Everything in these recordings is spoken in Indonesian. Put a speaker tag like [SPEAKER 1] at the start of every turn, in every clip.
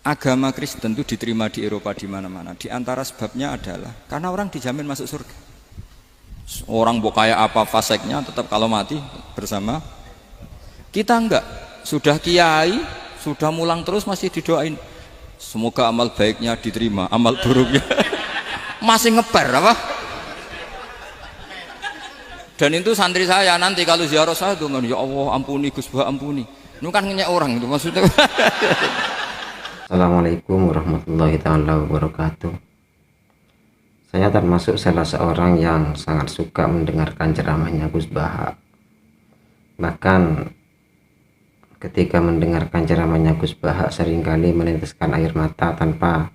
[SPEAKER 1] agama Kristen itu diterima di Eropa di mana-mana. Di antara sebabnya adalah karena orang dijamin masuk surga. Orang kayak apa faseknya tetap kalau mati bersama. Kita enggak, sudah kiai, sudah mulang terus masih didoain. Semoga amal baiknya diterima, amal buruknya masih ngebar apa? Dan itu santri saya nanti kalau ziarah saya tuh, ya Allah ampuni Gus Bah ampuni. Itu kan ngenyek orang itu maksudnya.
[SPEAKER 2] Assalamualaikum warahmatullahi taala wabarakatuh. Saya termasuk salah seorang yang sangat suka mendengarkan ceramahnya Gus Bah. Bahkan ketika mendengarkan ceramahnya Gus Bah seringkali meneteskan air mata tanpa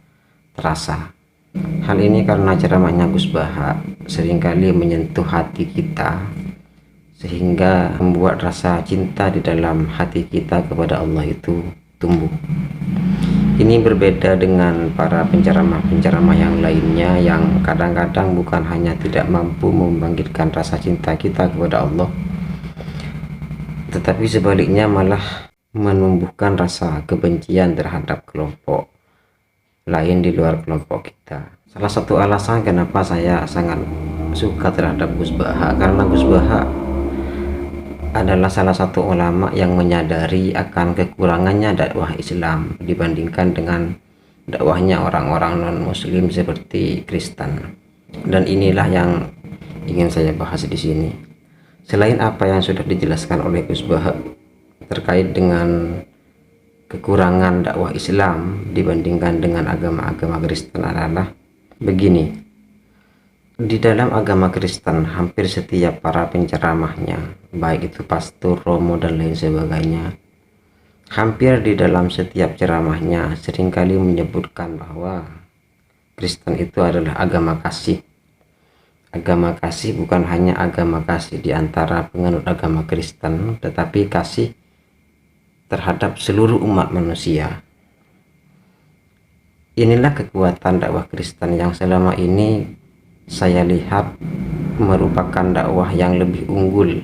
[SPEAKER 2] terasa. Hal ini karena ceramahnya Gus Bah seringkali menyentuh hati kita, sehingga membuat rasa cinta di dalam hati kita kepada Allah itu tumbuh. Ini berbeda dengan para penceramah-penceramah yang lainnya yang kadang-kadang bukan hanya tidak mampu membangkitkan rasa cinta kita kepada Allah, tetapi sebaliknya malah menumbuhkan rasa kebencian terhadap kelompok lain di luar kelompok kita. Salah satu alasan kenapa saya sangat suka terhadap Gus Bah, karena Gus Bah adalah salah satu ulama yang menyadari akan kekurangannya dakwah Islam dibandingkan dengan dakwahnya orang-orang non-muslim seperti Kristen. Dan inilah yang ingin saya bahas di sini. Selain apa yang sudah dijelaskan oleh Gus Bah terkait dengan kekurangan dakwah Islam dibandingkan dengan agama-agama Kristen adalah begini. Di dalam agama Kristen, hampir setiap para penceramahnya, baik itu pastor, romo, dan lain sebagainya, hampir di dalam setiap ceramahnya seringkali menyebutkan bahwa Kristen itu adalah agama kasih. Agama kasih bukan hanya agama kasih di antara penganut agama Kristen, tetapi kasih terhadap seluruh umat manusia. Inilah kekuatan dakwah Kristen yang selama ini saya lihat merupakan dakwah yang lebih unggul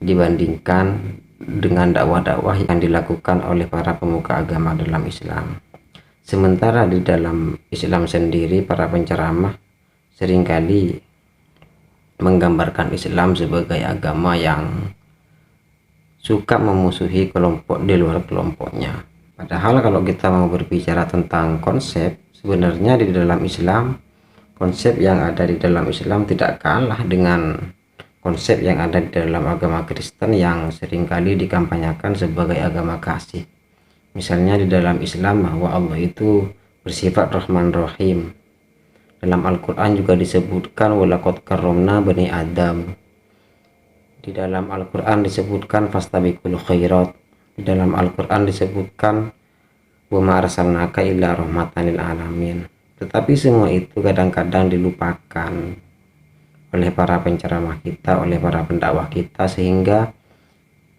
[SPEAKER 2] dibandingkan dengan dakwah-dakwah yang dilakukan oleh para pemuka agama dalam Islam. Sementara di dalam Islam sendiri, para penceramah seringkali menggambarkan Islam sebagai agama yang suka memusuhi kelompok di luar kelompoknya. Padahal kalau kita mau berbicara tentang konsep, sebenarnya di dalam Islam, konsep yang ada di dalam Islam tidak kalah dengan konsep yang ada di dalam agama Kristen yang seringkali dikampanyekan sebagai agama kasih. Misalnya di dalam Islam bahwa Allah itu bersifat Rahman Rahim. Dalam Al-Quran juga disebutkan walaqad karramna bani Adam. Di dalam Al-Quran disebutkan fastabiqul khairat. Di dalam Al-Quran disebutkan wa ma arsalnaka illa rahmatan lil alamin. Tetapi semua itu kadang-kadang dilupakan oleh para penceramah kita, oleh para pendakwah kita, sehingga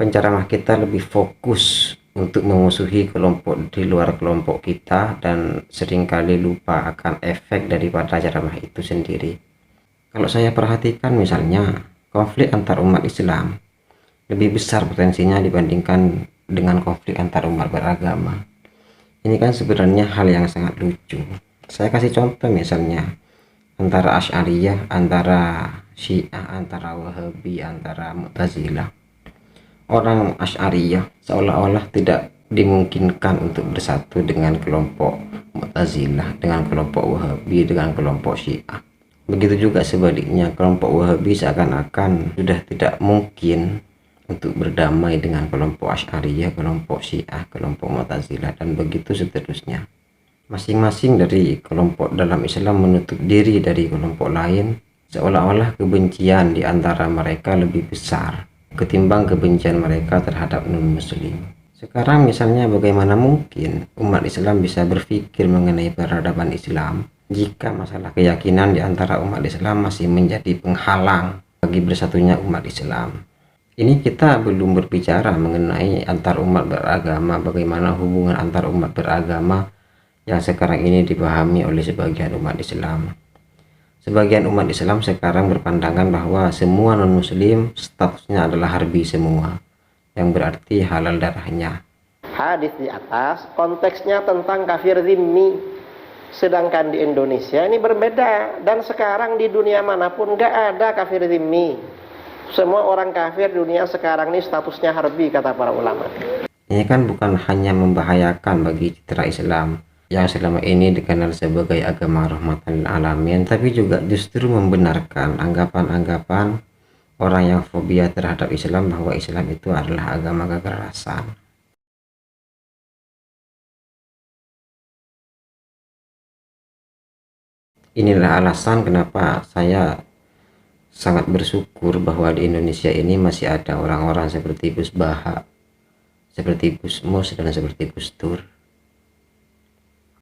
[SPEAKER 2] penceramah kita lebih fokus untuk memusuhi kelompok di luar kelompok kita dan seringkali lupa akan efek daripada ceramah itu sendiri. Kalau saya perhatikan misalnya konflik antar umat Islam lebih besar potensinya dibandingkan dengan konflik antar umat beragama. Ini kan sebenarnya hal yang sangat lucu. Saya kasih contoh misalnya antara Asy'ariyah, antara Syiah, antara Wahabi, antara Mu'tazilah. Orang Asy'ariyah seolah-olah tidak dimungkinkan untuk bersatu dengan kelompok Mu'tazilah, dengan kelompok Wahabi, dengan kelompok Syiah. Begitu juga sebaliknya, kelompok Wahabi seakan-akan sudah tidak mungkin untuk berdamai dengan kelompok Asy'ariyah, kelompok Syiah, kelompok Mu'tazilah, dan begitu seterusnya. Masing-masing dari kelompok dalam Islam menutup diri dari kelompok lain, seolah-olah kebencian di antara mereka lebih besar ketimbang kebencian mereka terhadap non-muslim. Sekarang misalnya bagaimana mungkin umat Islam bisa berpikir mengenai peradaban Islam jika masalah keyakinan di antara umat Islam masih menjadi penghalang bagi bersatunya umat Islam. Ini kita belum berbicara mengenai antar umat beragama, bagaimana hubungan antar umat beragama yang sekarang ini dipahami oleh sebagian umat Islam. Sebagian umat Islam sekarang berpandangan bahwa semua non-muslim statusnya adalah harbi semua, yang berarti halal darahnya.
[SPEAKER 3] hadis di atas konteksnya tentang kafir zimmi, sedangkan di Indonesia ini berbeda. Dan sekarang di dunia manapun nggak ada kafir zimmi. Semua orang kafir dunia sekarang ini statusnya harbi, kata para ulama.
[SPEAKER 2] Ini kan bukan hanya membahayakan bagi citra Islam yang selama ini dikenal sebagai agama rahmatan lil alamin, tapi juga justru membenarkan anggapan-anggapan orang yang fobia terhadap Islam bahwa Islam itu adalah agama kekerasan. Inilah alasan kenapa saya sangat bersyukur bahwa di Indonesia ini masih ada orang-orang seperti Gus Baha, seperti Gus Mus, dan seperti Gus Dur